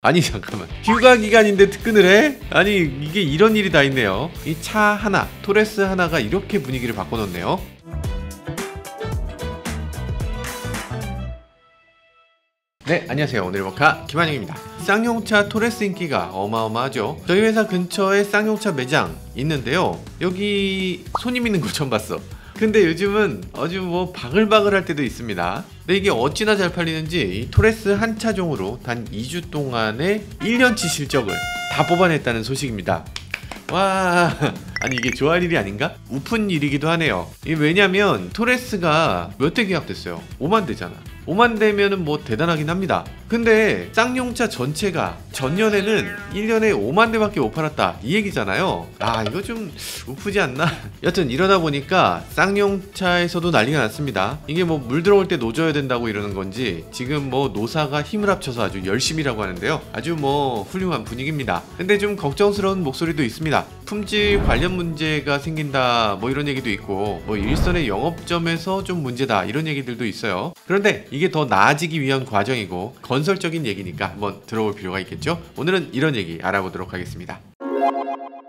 아니 잠깐만, 휴가 기간인데 특근을 해? 아니 이게 이런 일이 다 있네요. 이 차 하나, 토레스 하나가 이렇게 분위기를 바꿔놓네요. 네, 안녕하세요. 오늘의 모카 김한영입니다. 쌍용차 토레스 인기가 어마어마하죠. 저희 회사 근처에 쌍용차 매장 있는데요, 여기 손님 있는 거 처음 봤어. 근데 요즘은 아주 뭐 바글바글 할 때도 있습니다. 근데 이게 어찌나 잘 팔리는지 이 토레스 한 차종으로 단 2주 동안에 1년치 실적을 다 뽑아냈다는 소식입니다. 와, 아니 이게 좋아할 일이 아닌가? 우픈 일이기도 하네요. 이게 왜냐면 토레스가 몇 대 계약됐어요? 5만 대잖아. 5만 대면은 뭐 대단하긴 합니다. 근데 쌍용차 전체가 전년에는 1년에 5만 대밖에 못 팔았다 이 얘기잖아요. 아, 이거 좀 우프지 않나? 여튼 이러다 보니까 쌍용차에서도 난리가 났습니다. 이게 뭐 물 들어올 때 노져야 된다고 이러는 건지 지금 뭐 노사가 힘을 합쳐서 아주 열심히라고 하는데요, 아주 뭐 훌륭한 분위기입니다. 근데 좀 걱정스러운 목소리도 있습니다. 품질 관련 문제가 생긴다 뭐 이런 얘기도 있고, 뭐 일선의 영업점에서 좀 문제다 이런 얘기들도 있어요. 그런데 이게 더 나아지기 위한 과정이고 건설적인 얘기니까 한번 들어볼 필요가 있겠죠. 오늘은 이런 얘기 알아보도록 하겠습니다.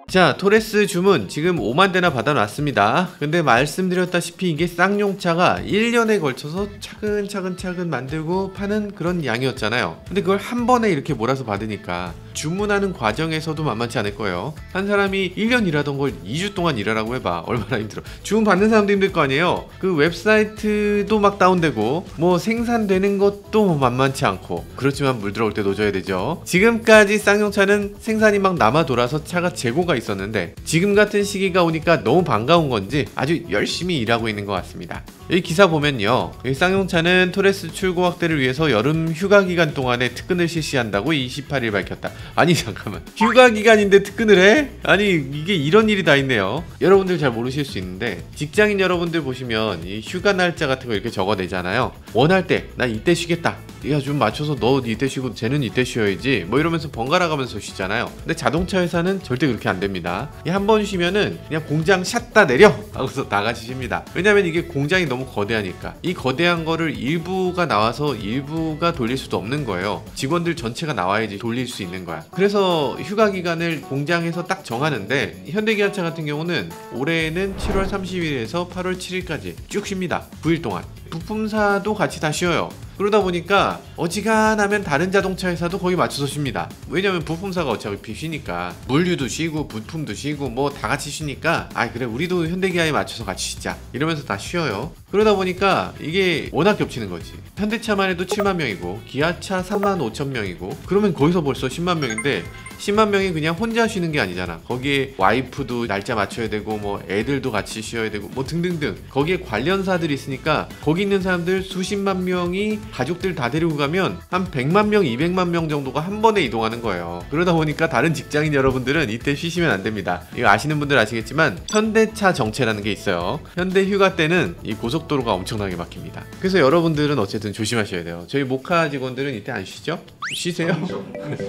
자, 토레스 주문 지금 5만 대나 받아놨습니다. 근데 말씀드렸다시피 이게 쌍용차가 1년에 걸쳐서 차근차근 만들고 파는 그런 양이었잖아요. 근데 그걸 한 번에 이렇게 몰아서 받으니까 주문하는 과정에서도 만만치 않을 거예요. 한 사람이 1년 일하던 걸 2주 동안 일하라고 해봐, 얼마나 힘들어. 주문 받는 사람도 힘들 거 아니에요. 그 웹사이트도 막 다운되고 뭐 생산되는 것도 만만치 않고, 그렇지만 물 들어올 때 노져야 되죠. 지금까지 쌍용차는 생산이 막 남아 돌아서 차가 재고가 있었는데 지금 같은 시기가 오니까 너무 반가운 건지 아주 열심히 일하고 있는 것 같습니다. 여기 기사 보면요, 여기 쌍용차는 토레스 출고 확대를 위해서 여름 휴가 기간 동안에 특근을 실시한다고 28일 밝혔다. 아니 잠깐만, 휴가 기간인데 특근을 해? 아니 이게 이런 일이 다 있네요. 여러분들 잘 모르실 수 있는데 직장인 여러분들 보시면 이 휴가 날짜 같은 거 이렇게 적어내잖아요. 원할 때 나 이때 쉬겠다, 야 좀 맞춰서 너 이때 쉬고 쟤는 이때 쉬어야지 뭐 이러면서 번갈아 가면서 쉬잖아요. 근데 자동차 회사는 절대 그렇게 안 됩니다. 한 번 쉬면은 그냥 공장 샷다 내려 하고서 나가시 쉽니다. 왜냐면 이게 공장이 너무 거대하니까 이 거대한 거를 일부가 나와서 일부가 돌릴 수도 없는 거예요. 직원들 전체가 나와야지 돌릴 수 있는 거야. 그래서 휴가 기간을 공장에서 딱 정하는데, 현대기아차 같은 경우는 올해는 7월 30일에서 8월 7일까지 쭉 쉽니다. 9일 동안. 부품사도 같이 다 쉬어요. 그러다 보니까 어지간하면 다른 자동차 회사도 거기 맞춰서 쉽니다. 왜냐면 부품사가 어차피 쉬니까 물류도 쉬고 부품도 쉬고 뭐 다 같이 쉬니까, 아 그래 우리도 현대기아에 맞춰서 같이 쉬자 이러면서 다 쉬어요. 그러다 보니까 이게 워낙 겹치는 거지. 현대차만 해도 7만 명이고 기아차 3만 5천 명이고, 그러면 거기서 벌써 10만 명인데 10만 명이 그냥 혼자 쉬는 게 아니잖아. 거기에 와이프도 날짜 맞춰야 되고 뭐 애들도 같이 쉬어야 되고 뭐 등등등, 거기에 관련사들이 있으니까 거기 있는 사람들 수십만 명이 가족들 다 데리고 가면 한 100만 명, 200만 명 정도가 한 번에 이동하는 거예요. 그러다 보니까 다른 직장인 여러분들은 이때 쉬시면 안 됩니다. 이거 아시는 분들 아시겠지만 현대차 정체라는 게 있어요. 현대 휴가 때는 이 고속도로가 엄청나게 막힙니다. 그래서 여러분들은 어쨌든 조심하셔야 돼요. 저희 모카 직원들은 이때 안 쉬죠? 쉬세요?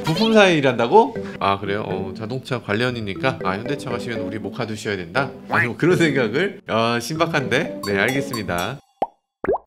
부품사에 일한다고? 아 그래요? 자동차 관련이니까 현대차 가시면 우리 모카도 쉬어야 된다? 아니 뭐 그런 생각을? 신박한데? 네, 알겠습니다.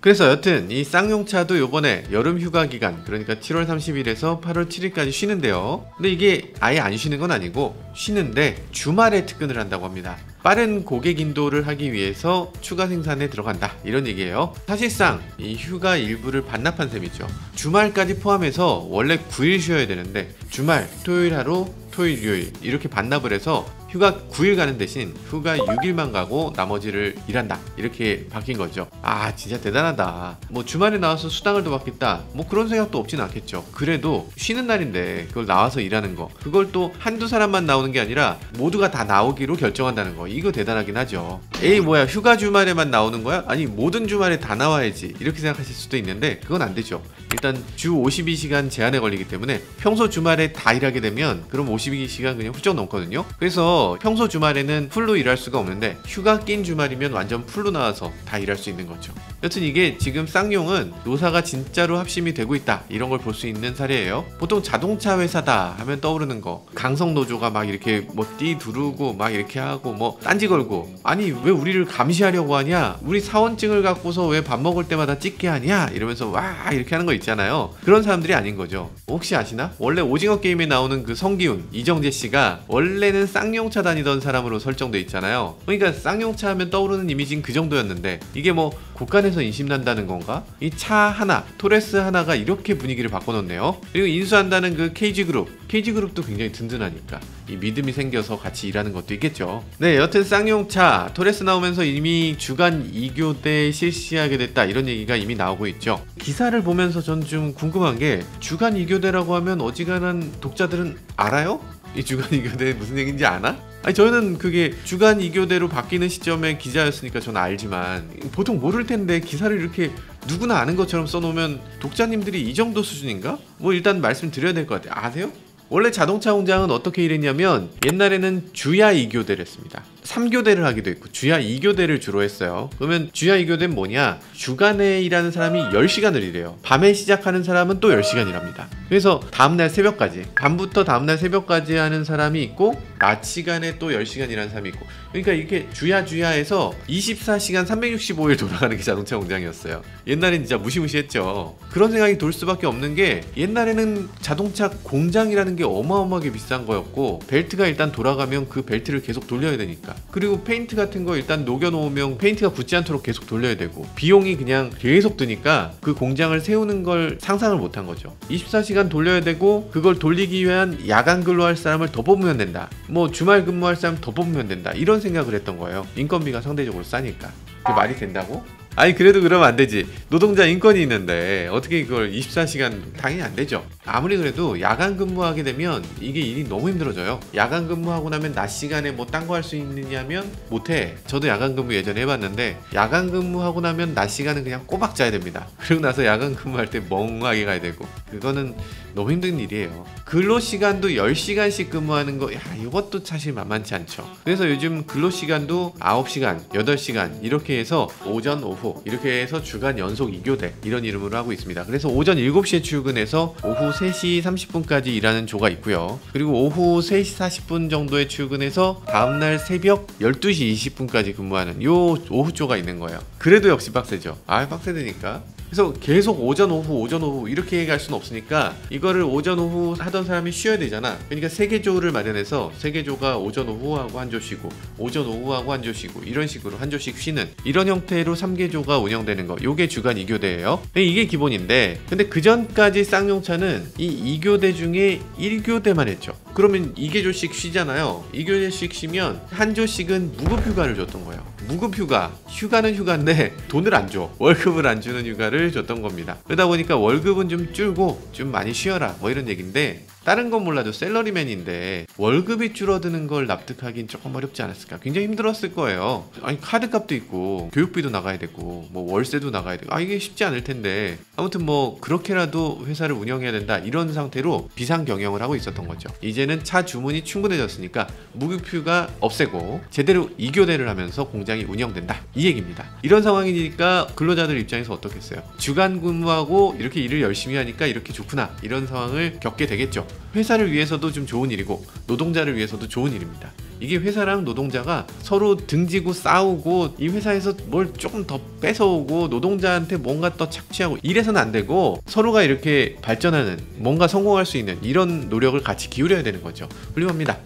그래서 여튼 이 쌍용차도 요번에 여름 휴가 기간, 그러니까 7월 30일에서 8월 7일까지 쉬는데요. 근데 이게 아예 안 쉬는 건 아니고 쉬는데 주말에 특근을 한다고 합니다. 빠른 고객 인도를 하기 위해서 추가 생산에 들어간다 이런 얘기예요. 사실상 이 휴가 일부를 반납한 셈이죠. 주말까지 포함해서 원래 9일 쉬어야 되는데 주말, 토요일 하루, 토요일, 일요일 이렇게 반납을 해서 휴가 9일 가는 대신 휴가 6일만 가고 나머지를 일한다 이렇게 바뀐 거죠. 아 진짜 대단하다. 뭐 주말에 나와서 수당을 더 받겠다 뭐 그런 생각도 없진 않겠죠. 그래도 쉬는 날인데 그걸 나와서 일하는 거, 그걸 또 한두 사람만 나오는 게 아니라 모두가 다 나오기로 결정한다는 거, 이거 대단하긴 하죠. 에이 뭐야 휴가 주말에만 나오는 거야? 아니 모든 주말에 다 나와야지 이렇게 생각하실 수도 있는데 그건 안 되죠. 일단 주 52시간 제한에 걸리기 때문에 평소 주말에 다 일하게 되면 그럼 52시간 그냥 훌쩍 넘거든요. 그래서 그래서 평소 주말에는 풀로 일할 수가 없는데 휴가 낀 주말이면 완전 풀로 나와서 다 일할 수 있는 거죠. 여튼 이게 지금 쌍용은 노사가 진짜로 합심이 되고 있다, 이런 걸 볼 수 있는 사례예요. 보통 자동차 회사다 하면 떠오르는 거, 강성노조가 막 이렇게 뭐 띠 두르고 막 이렇게 하고 뭐 딴지 걸고, 아니 왜 우리를 감시하려고 하냐, 우리 사원증을 갖고서 왜 밥 먹을 때마다 찍게 하냐 이러면서 와 이렇게 하는 거 있잖아요. 그런 사람들이 아닌 거죠. 혹시 아시나? 원래 오징어 게임에 나오는 그 성기훈, 이정재 씨가 원래는 쌍용차 다니던 사람으로 설정돼 있잖아요. 그러니까 쌍용차 하면 떠오르는 이미지는 그 정도였는데 이게 뭐 국간에서 인심난다는 건가? 이 차 하나, 토레스 하나가 이렇게 분위기를 바꿔놓네요. 그리고 인수한다는 그 KG그룹도 굉장히 든든하니까 이 믿음이 생겨서 같이 일하는 것도 있겠죠. 네, 여튼 쌍용차 토레스 나오면서 이미 주간 2교대 실시하게 됐다, 이런 얘기가 이미 나오고 있죠. 기사를 보면서 전 좀 궁금한 게, 주간 2교대라고 하면 어지간한 독자들은 알아요? 이 주간 2교대 무슨 얘기인지 아나? 아니 저는 그게 주간 2교대로 바뀌는 시점에 기자였으니까 저는 알지만 보통 모를 텐데 기사를 이렇게 누구나 아는 것처럼 써놓으면 독자님들이 이 정도 수준인가? 뭐 일단 말씀드려야 될 것 같아요. 아세요? 원래 자동차 공장은 어떻게 일했냐면 옛날에는 주야 2교대를 했습니다. 3교대를 하기도 했고 주야 2교대를 주로 했어요. 그러면 주야 2교대는 뭐냐? 주간에 일하는 사람이 10시간을 일해요. 밤에 시작하는 사람은 또 10시간 일합니다. 그래서 다음날 새벽까지, 밤부터 다음날 새벽까지 하는 사람이 있고 낮 시간에 또 10시간 일하는 사람이 있고, 그러니까 이렇게 주야에서 24시간 365일 돌아가는 게 자동차 공장이었어요. 옛날엔 진짜 무시무시했죠. 그런 생각이 돌 수밖에 없는 게, 옛날에는 자동차 공장이라는 게 어마어마하게 비싼 거였고 벨트가 일단 돌아가면 그 벨트를 계속 돌려야 되니까, 그리고 페인트 같은 거 일단 녹여놓으면 페인트가 굳지 않도록 계속 돌려야 되고 비용이 그냥 계속 드니까 그 공장을 세우는 걸 상상을 못한 거죠. 24시간 돌려야 되고 그걸 돌리기 위한 야간 근로할 사람을 더 뽑으면 된다, 뭐 주말 근무할 사람 더 뽑으면 된다, 이런 생각을 했던 거예요. 인건비가 상대적으로 싸니까. 그게 말이 된다고? 아니 그래도 그러면 안 되지. 노동자 인권이 있는데 어떻게 그걸 24시간, 당연히 안 되죠. 아무리 그래도 야간 근무하게 되면 이게 일이 너무 힘들어져요. 야간 근무하고 나면 낮 시간에 뭐 딴 거 할 수 있느냐면 못해. 저도 야간 근무 예전에 해봤는데 야간 근무하고 나면 낮 시간은 그냥 꼬박 자야 됩니다. 그리고 나서 야간 근무할 때 멍하게 가야 되고, 그거는 너무 힘든 일이에요. 근로시간도 10시간씩 근무하는 거, 야 이것도 사실 만만치 않죠. 그래서 요즘 근로시간도 9시간, 8시간 이렇게 해서 오전, 오후 이렇게 해서 주간 연속 2교대 이런 이름으로 하고 있습니다. 그래서 오전 7시에 출근해서 오후 3시 30분까지 일하는 조가 있고요. 그리고 오후 3시 40분 정도에 출근해서 다음날 새벽 12시 20분까지 근무하는 요 오후 조가 있는 거예요. 그래도 역시 빡세죠. 빡세되니까. 그래서 계속 오전 오후 이렇게 갈 수는 없으니까 이거를 오전 오후 하던 사람이 쉬어야 되잖아. 그러니까 3개조를 마련해서 3개조가 오전 오후하고 한 조 쉬고 오전 오후하고 한 조 쉬고 이런 식으로 한 조씩 쉬는 이런 형태로 3개조가 운영되는 거, 요게 주간 2교대예요. 이게 기본인데, 근데 그 전까지 쌍용차는 이 2교대 중에 1교대만 했죠. 그러면 2개조씩 쉬잖아요. 2교대씩 쉬면 한 조씩은 무급휴가를 줬던 거예요. 무급휴가, 휴가는 휴가인데 돈을 안 줘. 월급을 안 주는 휴가를 줬던 겁니다. 그러다 보니까 월급은 좀 줄고 좀 많이 쉬어라 뭐 이런 얘기인데, 다른 건 몰라도 샐러리맨인데 월급이 줄어드는 걸 납득하긴 조금 어렵지 않았을까. 굉장히 힘들었을 거예요. 아니 카드값도 있고 교육비도 나가야 되고 뭐 월세도 나가야 되고 이게 쉽지 않을 텐데, 아무튼 뭐 그렇게라도 회사를 운영해야 된다, 이런 상태로 비상 경영을 하고 있었던 거죠. 이제는 차 주문이 충분해졌으니까 무급휴가 없애고 제대로 2교대를 하면서 공장이 운영된다, 이 얘기입니다. 이런 상황이니까 근로자들 입장에서 어떻겠어요? 주간 근무하고 이렇게 일을 열심히 하니까 이렇게 좋구나, 이런 상황을 겪게 되겠죠. 회사를 위해서도 좀 좋은 일이고 노동자를 위해서도 좋은 일입니다. 이게 회사랑 노동자가 서로 등지고 싸우고 이 회사에서 뭘 조금 더 뺏어오고 노동자한테 뭔가 더 착취하고 이래서는 안 되고, 서로가 이렇게 발전하는, 뭔가 성공할 수 있는 이런 노력을 같이 기울여야 되는 거죠. 훌륭합니다.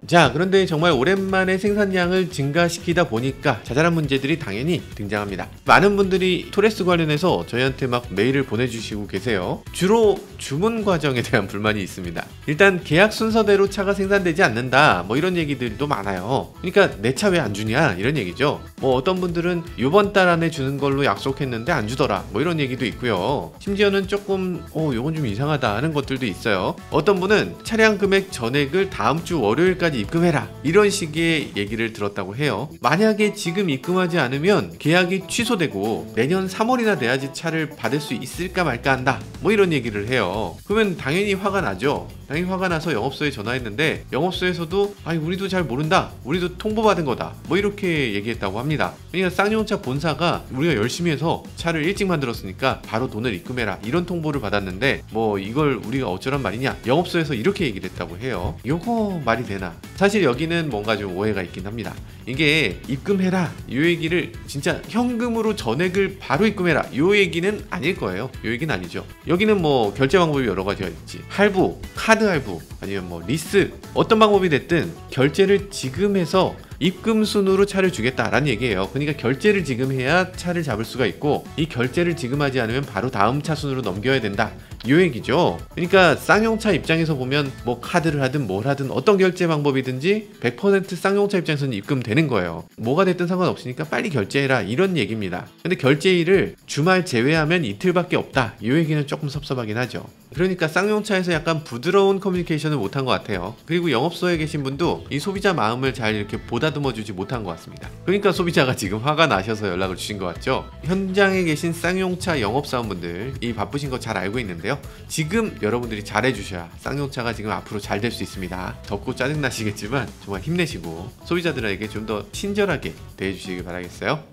자, 그런데 정말 오랜만에 생산량을 증가시키다 보니까 자잘한 문제들이 당연히 등장합니다. 많은 분들이 토레스 관련해서 저희한테 막 메일을 보내주시고 계세요. 주로 주문 과정에 대한 불만이 있습니다. 일단 계약 순서대로 차가 생산되지 않는다, 뭐 이런 얘기들도 많아요. 그러니까 내 차 왜 안 주냐 이런 얘기죠. 뭐 어떤 분들은 이번 달 안에 주는 걸로 약속했는데 안 주더라, 뭐 이런 얘기도 있고요. 심지어는 조금 요건 좀 이상하다 하는 것들도 있어요. 어떤 분은 차량 금액 전액을 다음 주 월요일까지 전까지 입금해라, 이런 식의 얘기를 들었다고 해요. 만약에 지금 입금하지 않으면 계약이 취소되고 내년 3월이나 돼야지 차를 받을 수 있을까 말까 한다, 뭐 이런 얘기를 해요. 그러면 당연히 화가 나죠. 당연히 화가 나서 영업소에 전화했는데 영업소에서도 아니 우리도 잘 모른다, 우리도 통보받은 거다, 뭐 이렇게 얘기했다고 합니다. 그러니까 쌍용차 본사가 우리가 열심히 해서 차를 일찍 만들었으니까 바로 돈을 입금해라, 이런 통보를 받았는데 뭐 이걸 우리가 어쩌란 말이냐, 영업소에서 이렇게 얘기를 했다고 해요. 요거 말이 되나? 사실 여기는 뭔가 좀 오해가 있긴 합니다. 이게 입금해라 이 얘기를 진짜 현금으로 전액을 바로 입금해라 이 얘기는 아닐 거예요. 이 얘기는 아니죠. 여기는 뭐 결제 방법이 여러 가지가 있지. 할부, 카드 할부, 아니면 뭐 리스, 어떤 방법이 됐든 결제를 지금 해서 입금 순으로 차를 주겠다라는 얘기예요. 그러니까 결제를 지금 해야 차를 잡을 수가 있고, 이 결제를 지금 하지 않으면 바로 다음 차 순으로 넘겨야 된다, 이 얘기죠. 그러니까 쌍용차 입장에서 보면 뭐 카드를 하든 뭘 하든 어떤 결제 방법이든지 100% 쌍용차 입장에서는 입금되는 거예요. 뭐가 됐든 상관없으니까 빨리 결제해라, 이런 얘기입니다. 근데 결제일을 주말 제외하면 이틀밖에 없다, 이 얘기는 조금 섭섭하긴 하죠. 그러니까 쌍용차에서 약간 부드러운 커뮤니케이션을 못한 것 같아요. 그리고 영업소에 계신 분도 이 소비자 마음을 잘 이렇게 보다듬어 주지 못한 것 같습니다. 그러니까 소비자가 지금 화가 나셔서 연락을 주신 것 같죠. 현장에 계신 쌍용차 영업사원분들, 이 바쁘신 거 잘 알고 있는데요, 지금 여러분들이 잘해 주셔야 쌍용차가 지금 앞으로 잘 될 수 있습니다. 덥고 짜증나시겠지만 정말 힘내시고 소비자들에게 좀 더 친절하게 대해 주시길 바라겠어요.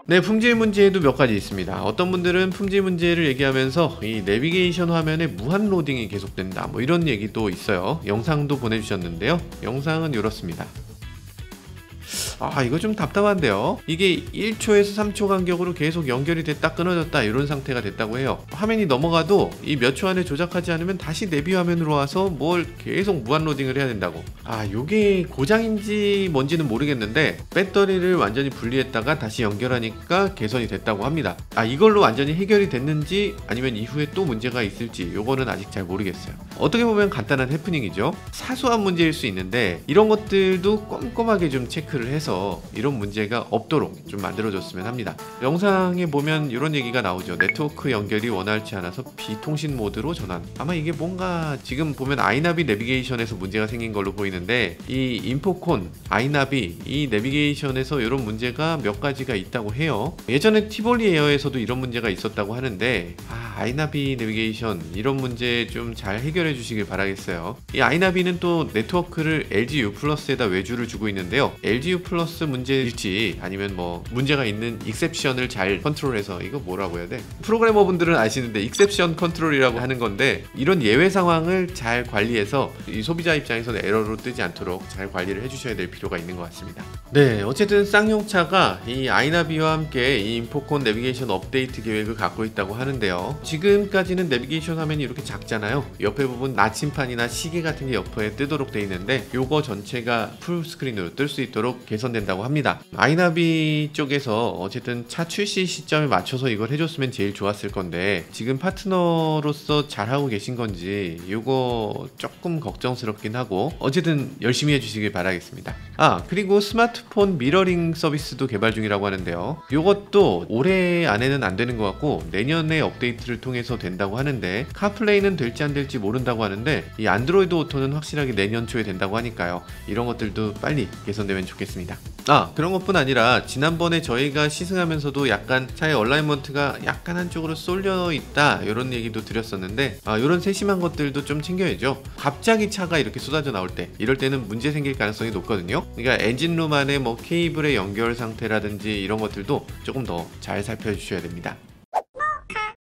네, 품질 문제에도 몇 가지 있습니다. 어떤 분들은 품질 문제를 얘기하면서 이 내비게이션 화면에 무한 로딩이 계속된다, 뭐 이런 얘기도 있어요. 영상도 보내주셨는데요. 영상은 이렇습니다. 이거 좀 답답한데요. 이게 1초에서 3초 간격으로 계속 연결이 됐다 끊어졌다 이런 상태가 됐다고 해요. 화면이 넘어가도 이 몇 초 안에 조작하지 않으면 다시 내비 화면으로 와서 뭘 계속 무한 로딩을 해야 된다고. 요게 고장인지 뭔지는 모르겠는데 배터리를 완전히 분리했다가 다시 연결하니까 개선이 됐다고 합니다. 이걸로 완전히 해결이 됐는지 아니면 이후에 또 문제가 있을지 요거는 아직 잘 모르겠어요. 어떻게 보면 간단한 해프닝이죠. 사소한 문제일 수 있는데 이런 것들도 꼼꼼하게 좀 체크를 해서 이런 문제가 없도록 좀 만들어줬으면 합니다. 영상에 보면 이런 얘기가 나오죠. 네트워크 연결이 원활치 않아서 비통신 모드로 전환. 아마 이게 뭔가 지금 보면 아이나비 내비게이션에서 문제가 생긴 걸로 보이는데, 이 인포콘, 아이나비, 이 내비게이션에서 이런 문제가 몇 가지가 있다고 해요. 예전에 티볼리 에어에서도 이런 문제가 있었다고 하는데 아이나비 내비게이션 이런 문제 좀 잘 해결해 주시길 바라겠어요. 이 아이나비는 또 네트워크를 LG U 플러스에다 외주를 주고 있는데요. LG U 플러스 문제일지 아니면 뭐 문제가 있는 익셉션을 잘 컨트롤해서, 이거 뭐라고 해야 돼? 프로그래머 분들은 아시는데 익셉션 컨트롤이라고 하는 건데, 이런 예외 상황을 잘 관리해서 이 소비자 입장에서는 에러로 뜨지 않도록 잘 관리를 해주셔야 될 필요가 있는 것 같습니다. 네, 어쨌든 쌍용차가 이 아이나비와 함께 이 인포콘 내비게이션 업데이트 계획을 갖고 있다고 하는데요. 지금까지는 내비게이션 화면이 이렇게 작잖아요. 옆에 부분 나침판이나 시계 같은 게 옆에 뜨도록 돼 있는데 요거 전체가 풀스크린으로 뜰 수 있도록 개선된다고 합니다. 아이나비 쪽에서 어쨌든 차 출시 시점에 맞춰서 이걸 해줬으면 제일 좋았을 건데, 지금 파트너로서 잘하고 계신 건지 요거 조금 걱정스럽긴 하고, 어쨌든 열심히 해주시길 바라겠습니다. 그리고 스마트폰 미러링 서비스도 개발 중이라고 하는데요. 요것도 올해 안에는 안 되는 것 같고 내년에 업데이트를 통해서 된다고 하는데, 카플레이는 될지 안 될지 모른다고 하는데 이 안드로이드 오토는 확실하게 내년 초에 된다고 하니까요. 이런 것들도 빨리 개선되면 좋겠습니다. 그런 것뿐 아니라 지난번에 저희가 시승하면서도 약간 차의 얼라이먼트가 약간 한쪽으로 쏠려 있다 이런 얘기도 드렸었는데, 이런 세심한 것들도 좀 챙겨야죠. 갑자기 차가 이렇게 쏟아져 나올 때, 이럴 때는 문제 생길 가능성이 높거든요. 그러니까 엔진룸 안에 뭐 케이블의 연결 상태라든지 이런 것들도 조금 더 잘 살펴주셔야 됩니다.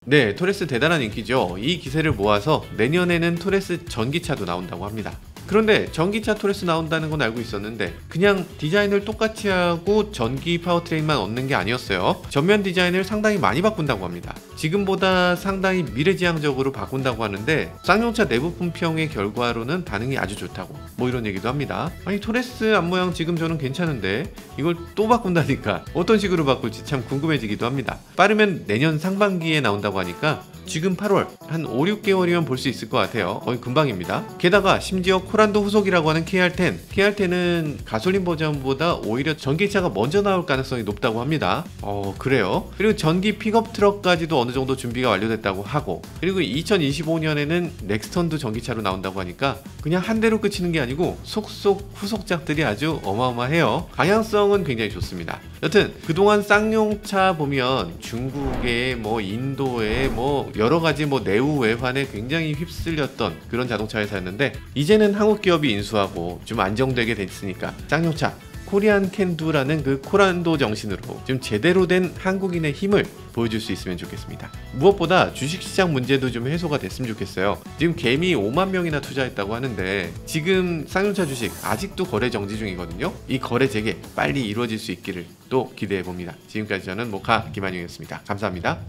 네, 토레스 대단한 인기죠. 이 기세를 모아서 내년에는 토레스 전기차도 나온다고 합니다. 그런데 전기차 토레스 나온다는 건 알고 있었는데 그냥 디자인을 똑같이 하고 전기 파워트레인만 얻는 게 아니었어요. 전면 디자인을 상당히 많이 바꾼다고 합니다. 지금보다 상당히 미래지향적으로 바꾼다고 하는데, 쌍용차 내부 품평의 결과로는 반응이 아주 좋다고 뭐 이런 얘기도 합니다. 토레스 앞모양 지금 저는 괜찮은데 이걸 또 바꾼다니까 어떤 식으로 바꿀지 참 궁금해지기도 합니다. 빠르면 내년 상반기에 나온다고 하니까 지금 8월 한 5, 6개월이면 볼 수 있을 것 같아요. 거의 금방입니다. 게다가 심지어 코란도 후속이라고 하는 KR10, KR10은 가솔린 버전보다 오히려 전기차가 먼저 나올 가능성이 높다고 합니다. 그래요. 그리고 전기 픽업 트럭까지도 어느 정도 준비가 완료됐다고 하고, 그리고 2025년에는 넥스턴도 전기차로 나온다고 하니까 그냥 한 대로 끝이는 게 아니고 속속 후속작들이 아주 어마어마해요. 방향성은 굉장히 좋습니다. 여튼 그동안 쌍용차 보면 중국에 뭐 인도에 뭐 여러가지 뭐 내후 외환에 굉장히 휩쓸렸던 그런 자동차 회사였는데, 이제는 한국 기업이 인수하고 좀 안정되게 됐으니까 쌍용차 코리안 캔두라는 그 코란도 정신으로 좀 제대로 된 한국인의 힘을 보여줄 수 있으면 좋겠습니다. 무엇보다 주식시장 문제도 좀 해소가 됐으면 좋겠어요. 지금 개미 5만 명이나 투자했다고 하는데 지금 쌍용차 주식 아직도 거래 정지 중이거든요. 이 거래 재개 빨리 이루어질 수 있기를 또 기대해 봅니다. 지금까지 저는 모카 김한용이었습니다. 감사합니다.